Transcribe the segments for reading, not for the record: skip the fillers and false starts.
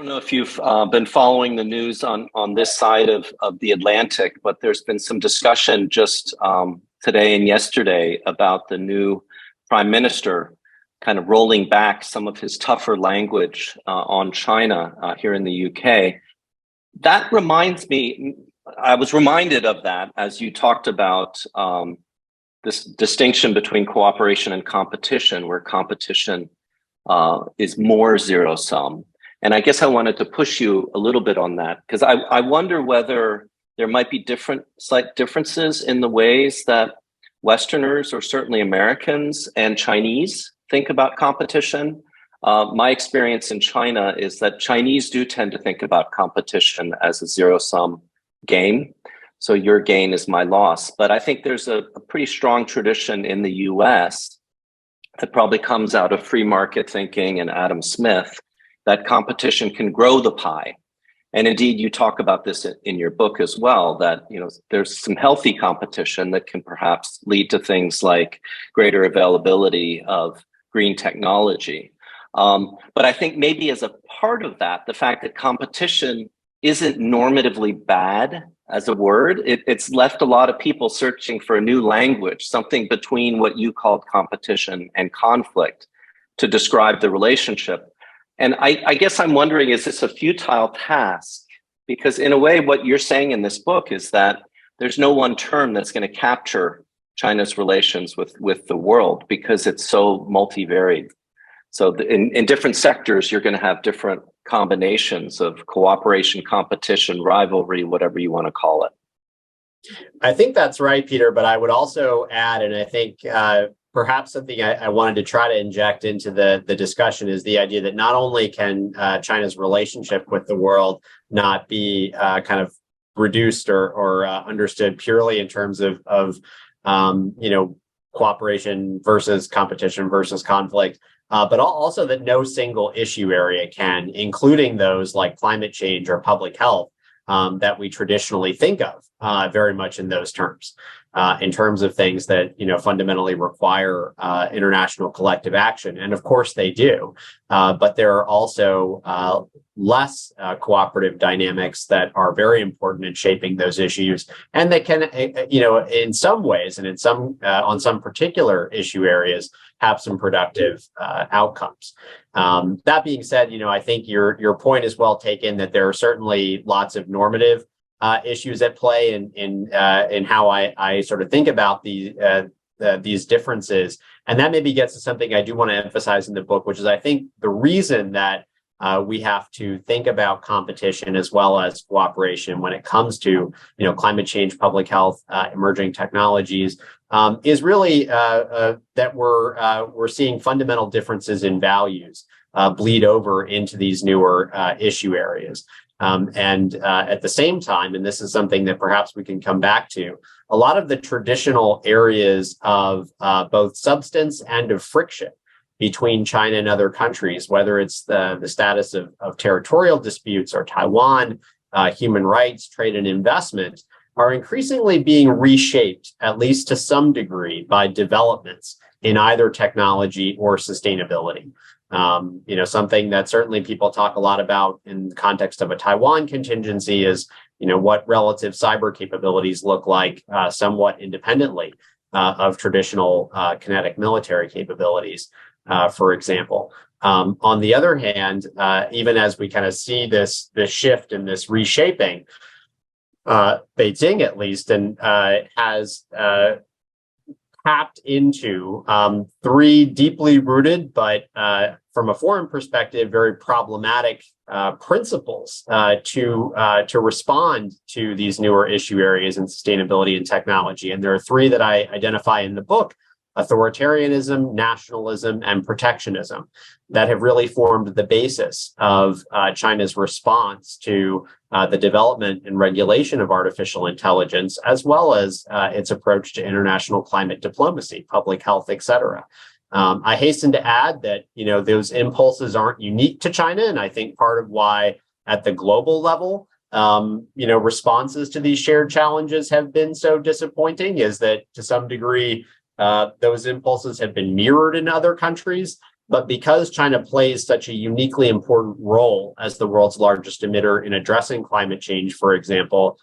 don't know if you've been following the news on this side of the Atlantic, but there's been some discussion just today and yesterday about the new prime minister kind of rolling back some of his tougher language on China here in the UK. That reminds me, I was reminded of that as you talked about this distinction between cooperation and competition, where competition is more zero sum. And I guess I wanted to push you a little bit on that, because I wonder whether there might be slight differences in the ways that Westerners, or certainly Americans and Chinese, think about competition. My experience in China is that Chinese do tend to think about competition as a zero-sum game. So your gain is my loss. But I think there's a pretty strong tradition in the US that probably comes out of free market thinking and Adam Smith, that competition can grow the pie. And indeed, you talk about this in your book as well, that there's some healthy competition that can perhaps lead to things like greater availability of green technology. But I think maybe as a part of that, the fact that competition isn't normatively bad as a word, it's left a lot of people searching for a new language, something between what you called competition and conflict to describe the relationship. And I guess I'm wondering, is this a futile task? Because in a way, what you're saying in this book is that there's no one term that's going to capture China's relations with the world, because it's so multivariate. So in different sectors, you're going to have different combinations of cooperation, competition, rivalry, whatever you want to call it. I think that's right, Peter, but I would also add, and I think perhaps something I wanted to try to inject into the discussion is the idea that not only can China's relationship with the world not be kind of reduced or understood purely in terms of cooperation versus competition versus conflict, but also that no single issue area can, including those like climate change or public health, that we traditionally think of very much in those terms. In terms of things that fundamentally require international collective action, and of course they do, but there are also less cooperative dynamics that are very important in shaping those issues, and that can, in some ways, and in some on some particular issue areas, have some productive outcomes. That being said, I think your point is well taken that there are certainly lots of normative issues at play in how I sort of think about these differences. And that maybe gets to something I do want to emphasize in the book, which is I think the reason that we have to think about competition as well as cooperation when it comes to climate change, public health, emerging technologies, is really that we're seeing fundamental differences in values bleed over into these newer issue areas. And at the same time, and this is something that perhaps we can come back to, a lot of the traditional areas of both substance and of friction between China and other countries, whether it's the status of territorial disputes or Taiwan, human rights, trade and investment, are increasingly being reshaped, at least to some degree, by developments in either technology or sustainability. Something that certainly people talk a lot about in the context of a Taiwan contingency is, what relative cyber capabilities look like somewhat independently of traditional kinetic military capabilities, for example. On the other hand, even as we kind of see this shift and this reshaping, Beijing at least has tapped into three deeply rooted, but from a foreign perspective, very problematic principles to respond to these newer issue areas in sustainability and technology. And there are three that I identify in the book: authoritarianism, nationalism, and protectionism, that have really formed the basis of China's response to the development and regulation of artificial intelligence, as well as its approach to international climate diplomacy, public health, et cetera. I hasten to add that, those impulses aren't unique to China. And I think part of why at the global level, responses to these shared challenges have been so disappointing is that to some degree, those impulses have been mirrored in other countries, But because China plays such a uniquely important role as the world's largest emitter in addressing climate change, for example,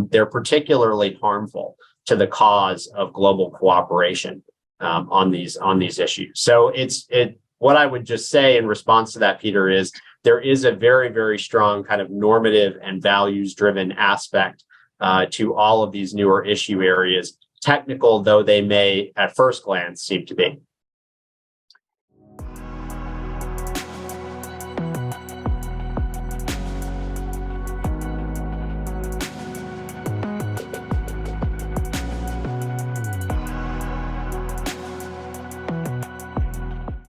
they're particularly harmful to the cause of global cooperation on these issues. So what I would just say in response to that, Peter, is there is a very, very strong kind of normative and values-driven aspect to all of these newer issue areas, technical though they may at first glance seem to be.